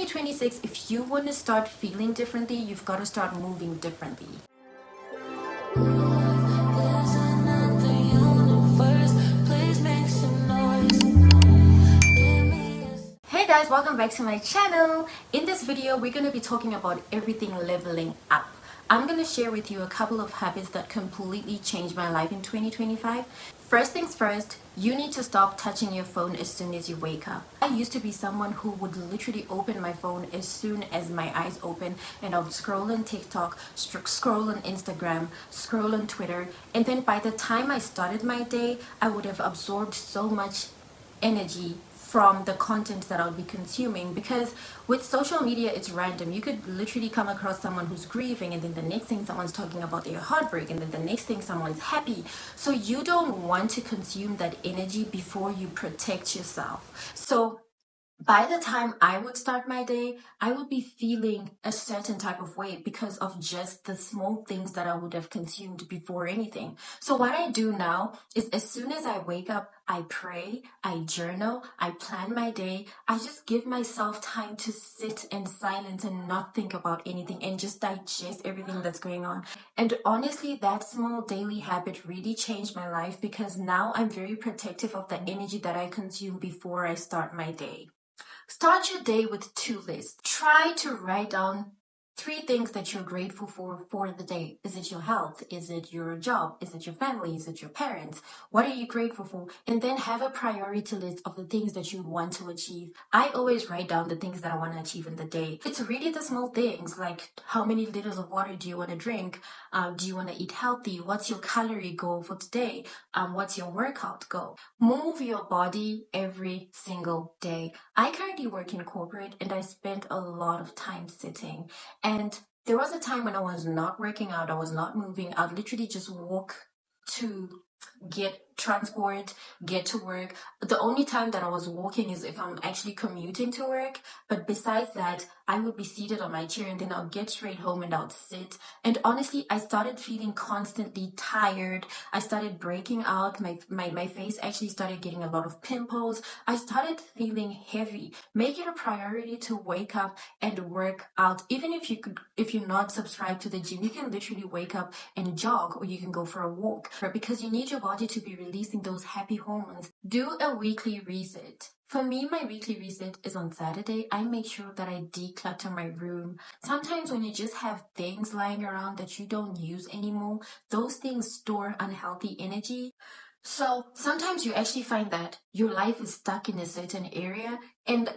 2026, if you want to start feeling differently, you've got to start moving differently. Hey guys, welcome back to my channel. In this video, we're going to be talking about everything leveling up. I'm going to share with you a couple of habits that completely changed my life in 2025. First things first, you need to stop touching your phone as soon as you wake up. I used to be someone who would literally open my phone as soon as my eyes open, and I would scroll on TikTok, scroll on Instagram, scroll on Twitter, and then by the time I started my day, I would have absorbed so much energy from the content that I'll be consuming, because with social media it's random. You could literally come across someone who's grieving, and then the next thing someone's talking about their heartbreak, and then the next thing someone's happy. So you don't want to consume that energy before you protect yourself. So by the time I would start my day, I would be feeling a certain type of way because of just the small things that I would have consumed before anything. So what I do now is, as soon as I wake up, I pray, I journal, I plan my day. I just give myself time to sit in silence and not think about anything and just digest everything that's going on. And honestly, that small daily habit really changed my life, because now I'm very protective of the energy that I consume before I start my day. Start your day with 2 lists. Try to write down 3 things that you're grateful for the day. Is it your health? Is it your job? Is it your family? Is it your parents? What are you grateful for? And then have a priority list of the things that you want to achieve. I always write down the things that I want to achieve in the day. It's really the small things, like how many liters of water do you want to drink? Do you want to eat healthy? What's your calorie goal for today? What's your workout goal? Move your body every single day. I currently work in corporate, and I spend a lot of time sitting. And there was a time when I was not working out, I was not moving. I'd literally just walk to get transport, get to work. The only time that I was walking is if I'm actually commuting to work. But besides that, I would be seated on my chair, and then I'll get straight home and I'll sit. And honestly, I started feeling constantly tired. I started breaking out. My face actually started getting a lot of pimples. I started feeling heavy. Make it a priority to wake up and work out. Even if you're not subscribed to the gym, you can literally wake up and jog, or you can go for a walk, because you need your body to be releasing those happy hormones. Do a weekly reset. For me, my weekly reset is on Saturday. I make sure that I declutter my room. Sometimes when you just have things lying around that you don't use anymore, those things store unhealthy energy. So sometimes you actually find that your life is stuck in a certain area, and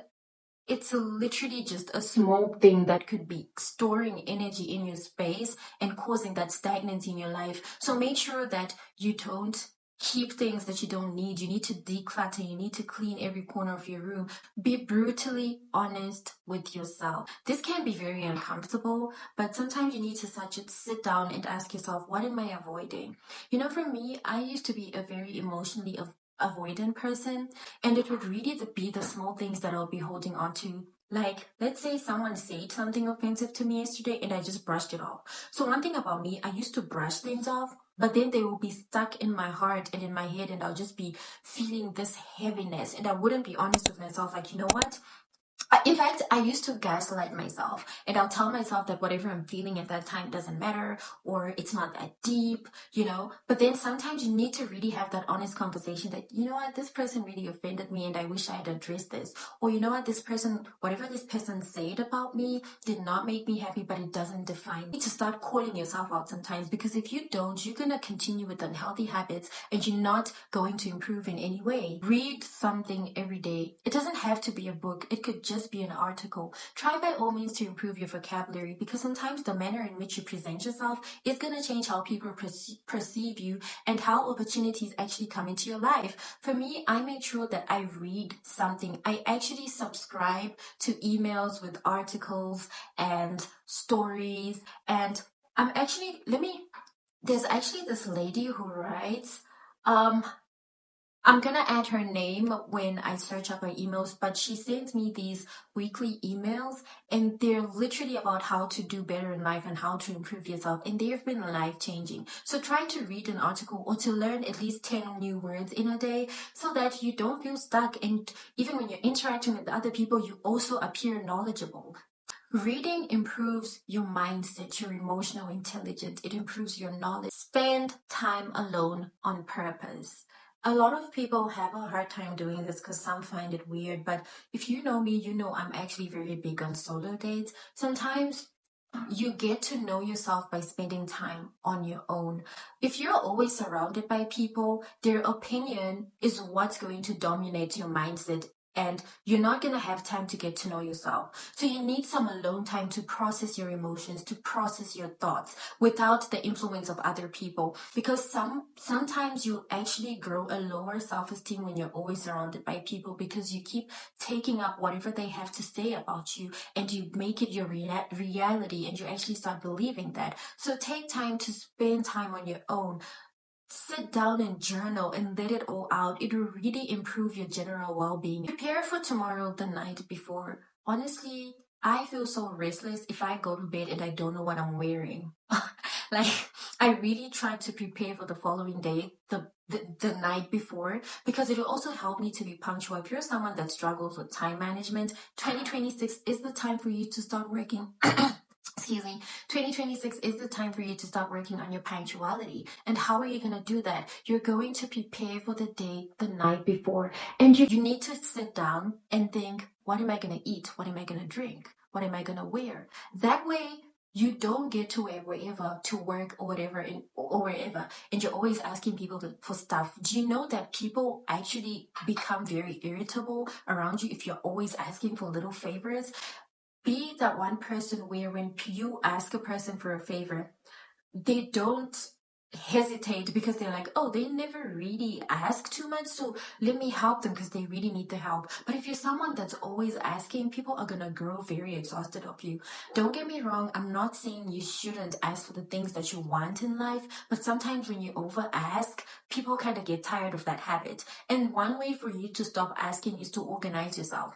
it's literally just a small thing that could be storing energy in your space and causing that stagnancy in your life. So make sure that you don't keep things that you don't need. You need to declutter. You need to clean every corner of your room. Be brutally honest with yourself. This can be very uncomfortable, but sometimes you need to sit down and ask yourself, what am I avoiding? For me, I used to be a very emotionally avoidant person, and it would really be the small things that I'll be holding on to. Like, let's say someone said something offensive to me yesterday and I just brushed it off. So one thing about me, I used to brush things off, but then they will be stuck in my heart and in my head, and I'll just be feeling this heaviness, and I wouldn't be honest with myself, like, you know what? In fact, I used to gaslight myself, and I'll tell myself that whatever I'm feeling at that time doesn't matter, or it's not that deep. But then sometimes you need to really have that honest conversation that, you know what, this person really offended me and I wish I had addressed this. Or, you know what, whatever this person said about me did not make me happy, but it doesn't define me. You need to start calling yourself out sometimes, because if you don't, you're going to continue with unhealthy habits and you're not going to improve in any way. Read something every day. It doesn't have to be a book. It could just be an article. Try by all means to improve your vocabulary, because sometimes the manner in which you present yourself is going to change how people perceive you and how opportunities actually come into your life. For me, I make sure that I read something. I actually subscribe to emails with articles and stories, and there's actually this lady who writes I'm gonna add her name when I search up her emails, but she sends me these weekly emails, and they're literally about how to do better in life and how to improve yourself, and they've been life changing. So try to read an article or to learn at least 10 new words in a day so that you don't feel stuck, and even when you're interacting with other people, you also appear knowledgeable. Reading improves your mindset, your emotional intelligence. It improves your knowledge. Spend time alone on purpose. A lot of people have a hard time doing this because some find it weird. But if you know me, you know I'm actually very big on solo dates. Sometimes you get to know yourself by spending time on your own. If you're always surrounded by people, their opinion is what's going to dominate your mindset, and you're not going to have time to get to know yourself. So you need some alone time to process your emotions, to process your thoughts without the influence of other people, because sometimes you actually grow a lower self-esteem when you're always surrounded by people, because you keep taking up whatever they have to say about you and you make it your reality, and you actually start believing that. So take time to spend time on your own. Sit down and journal and let it all out. It will really improve your general well-being. Prepare for tomorrow the night before. Honestly, I feel so restless if I go to bed and I don't know what I'm wearing. Like, I really try to prepare for the following day, the night before, because it will also help me to be punctual. If you're someone that struggles with time management, 2026 is the time for you to start working. Excuse me, 2026 is the time for you to start working on your punctuality. And how are you going to do that? You're going to prepare for the day the night before. And you need to sit down and think, what am I going to eat? What am I going to drink? What am I going to wear? That way, you don't get to wherever to work or whatever or wherever, and you're always asking people for stuff. Do you know that people actually become very irritable around you if you're always asking for little favors? Be that one person where when you ask a person for a favor, they don't hesitate, because they're like, oh, they never really ask too much, so let me help them because they really need the help. But if you're someone that's always asking, people are gonna grow very exhausted of you. Don't get me wrong, I'm not saying you shouldn't ask for the things that you want in life, but sometimes when you over ask, people kind of get tired of that habit. And one way for you to stop asking is to organize yourself.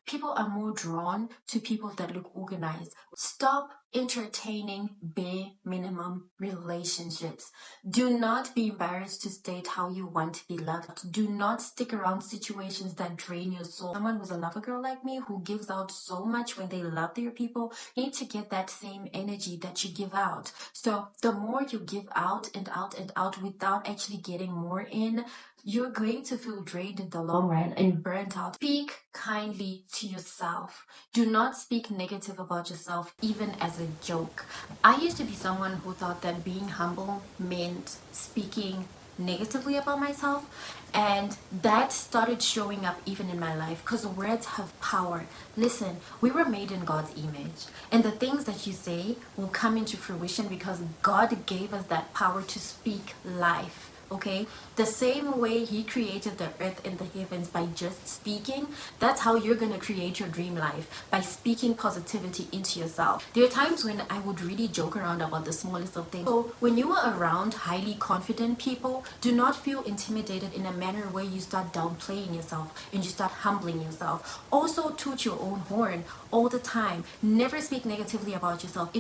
People are more drawn to people that look organized. Stop entertaining bare minimum relationships. Do not be embarrassed to state how you want to be loved. Do not stick around situations that drain your soul. Someone who's a lover girl like me, who gives out so much when they love their people, need to get that same energy that you give out. So the more you give out and out and out without actually getting more in, you're going to feel drained in the long run and burnt out. Speak kindly to yourself. Do not speak negative about yourself, even as a joke. I used to be someone who thought that being humble meant speaking negatively about myself, and that started showing up even in my life, because words have power. Listen, we were made in God's image, and the things that you say will come into fruition because God gave us that power to speak life. Okay, the same way he created the earth and the heavens by just speaking, that's how you're gonna create your dream life, by speaking positivity into yourself. There are times when I would really joke around about the smallest of things. So when you are around highly confident people, do not feel intimidated in a manner where you start downplaying yourself and you start humbling yourself. Also, toot your own horn all the time. Never speak negatively about yourself.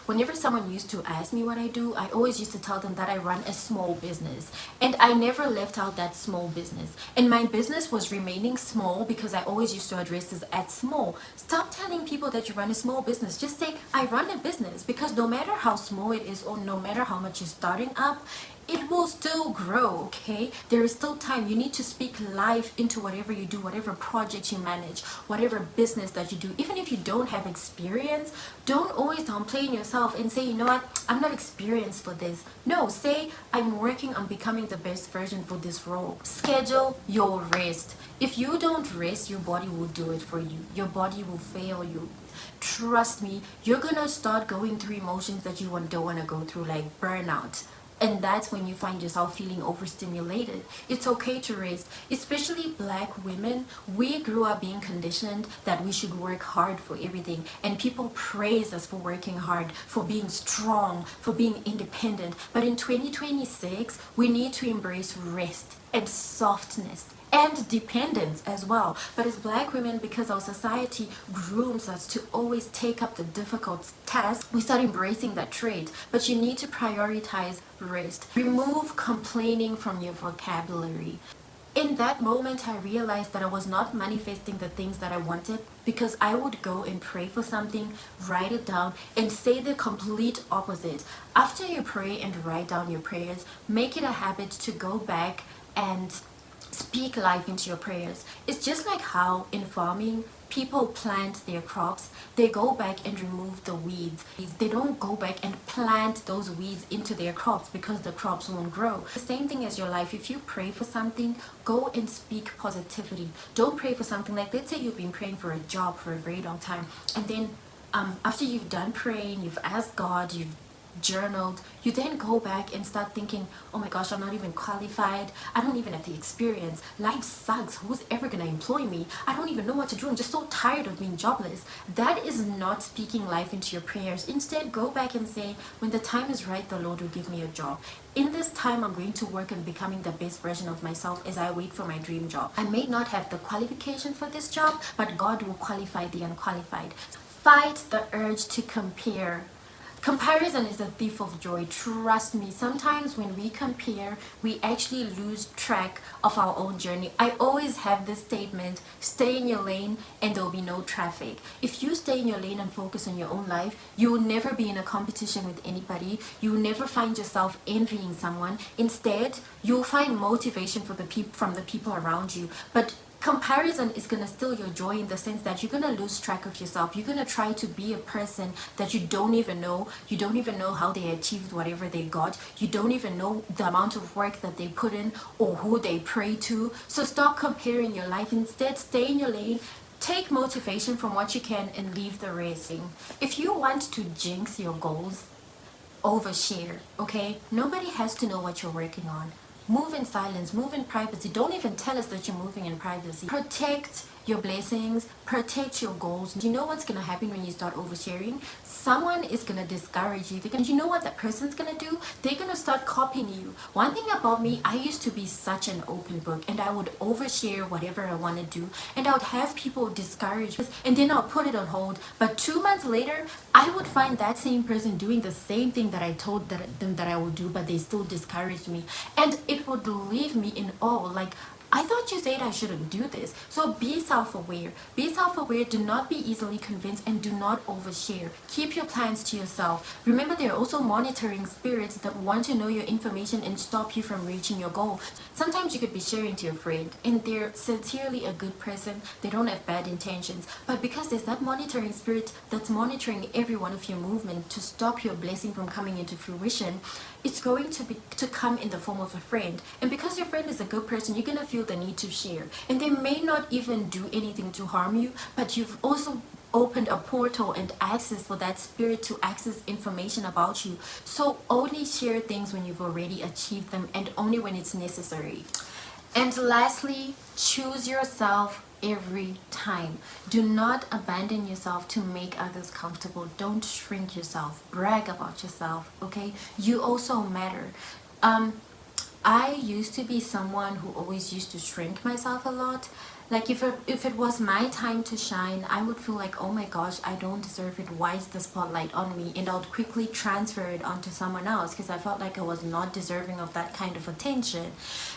Whenever someone used to ask me what I do, I always used to tell them that I run a small business, and I never left out that small business. And my business was remaining small because I always used to address this as small. Stop telling people that you run a small business. Just say, I run a business, because no matter how small it is or no matter how much you're starting up, it will still grow. Okay, there is still time. You need to speak life into whatever you do, whatever project you manage, whatever business that you do. Even if you don't have experience, don't always downplay yourself and say, you know what, I'm not experienced for this. No, say, I'm working on becoming the best version for this role. Schedule your rest. If you don't rest, your body will do it for you. Your body will fail you. Trust me, you're gonna start going through emotions that you don't want to go through, like burnout. and that's when you find yourself feeling overstimulated. It's okay to rest. Especially black women, we grew up being conditioned that we should work hard for everything, and people praise us for working hard, for being strong, for being independent. But in 2026, we need to embrace rest and softness and dependence as well. But as black women, because our society grooms us to always take up the difficult tasks, we start embracing that trait. But you need to prioritize rest. Remove complaining from your vocabulary. In that moment, I realized that I was not manifesting the things that I wanted, because I would go and pray for something, write it down, and say the complete opposite. After you pray and write down your prayers, make it a habit to go back and speak life into your prayers. It's just like how in farming, people plant their crops, they go back and remove the weeds. They don't go back and plant those weeds into their crops because the crops won't grow. The same thing as your life. If you pray for something, go and speak positivity. Don't pray for something like, let's say you've been praying for a job for a very long time, and then after you've done praying, you've asked God, you've journaled, you then go back and start thinking, oh my gosh, I'm not even qualified, I don't even have the experience, life sucks, who's ever gonna employ me, I don't even know what to do, I'm just so tired of being jobless. That is not speaking life into your prayers. Instead, go back and say, when the time is right, the Lord will give me a job. In this time, I'm going to work on becoming the best version of myself as I wait for my dream job. I may not have the qualifications for this job, but God will qualify the unqualified. Fight the urge to compare. Comparison is a thief of joy. Trust me, sometimes when we compare, we actually lose track of our own journey. I always have this statement, stay in your lane and there'll be no traffic. If you stay in your lane and focus on your own life, you will never be in a competition with anybody. You will never find yourself envying someone. Instead, you'll find motivation from the people around you. But comparison is going to steal your joy, in the sense that you're going to lose track of yourself. You're going to try to be a person that you don't even know. You don't even know how they achieved whatever they got. You don't even know the amount of work that they put in or who they pray to. So stop comparing your life. Instead, stay in your lane. Take motivation from what you can and leave the rest. If you want to jinx your goals, overshare, okay? Nobody has to know what you're working on. Move in silence, move in privacy. Don't even tell us that you're moving in privacy. Protect your blessings, protect your goals. You know what's going to happen when you start oversharing? Someone is going to discourage you. You know what that person's going to do? They're going to start copying you. One thing about me, I used to be such an open book, and I would overshare whatever I want to do, and I would have people discourage me, and then I'll put it on hold. But 2 months later, I would find that same person doing the same thing that I told them that I would do, but they still discouraged me, and it would leave me in awe. Like, I thought you said I shouldn't do this. So be self-aware. Be self-aware. Do not be easily convinced, and do not overshare. Keep your plans to yourself. Remember, there are also monitoring spirits that want to know your information and stop you from reaching your goal. Sometimes you could be sharing to your friend, and they're sincerely a good person. They don't have bad intentions. But because there's that monitoring spirit that's monitoring every one of your movement to stop your blessing from coming into fruition, it's going to come in the form of a friend. And because your friend is a good person, you're going to feel the need to share. And they may not even do anything to harm you, but you've also opened a portal and access for that spirit to access information about you. So only share things when you've already achieved them, and only when it's necessary. And lastly, choose yourself every time. Do not abandon yourself to make others comfortable. Don't shrink yourself. Brag about yourself, okay? You also matter. I used to be someone who always used to shrink myself a lot. Like, if it was my time to shine, I would feel like, oh my gosh, I don't deserve it. Why is the spotlight on me? And I would quickly transfer it onto someone else, because I felt like I was not deserving of that kind of attention.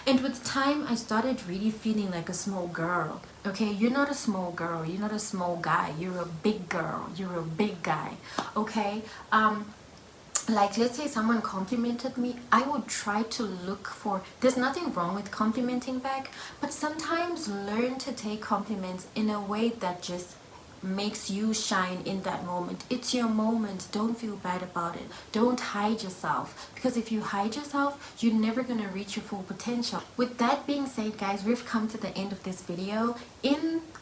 And with time, I started really feeling like a small girl. Okay, you're not a small girl. You're not a small guy. You're a big girl. You're a big guy. Okay. Like, let's say someone complimented me, I would try to look for, there's nothing wrong with complimenting back, but sometimes learn to take compliments in a way that just makes you shine in that moment. It's your moment. Don't feel bad about it. Don't hide yourself, because if you hide yourself, you're never gonna reach your full potential. With that being said, guys, we've come to the end of this video.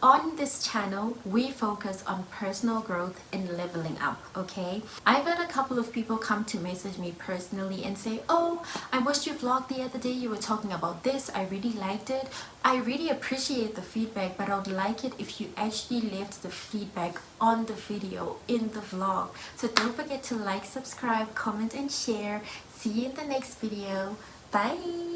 On this channel, we focus on personal growth and leveling up. Okay, I've had a couple of people come to message me personally and say, oh, I watched your vlog the other day, you were talking about this, I really liked it. I really appreciate the feedback, but I would like it if you actually left the feedback on the video in the vlog. So don't forget to like, subscribe, comment and share. See you in the next video. Bye.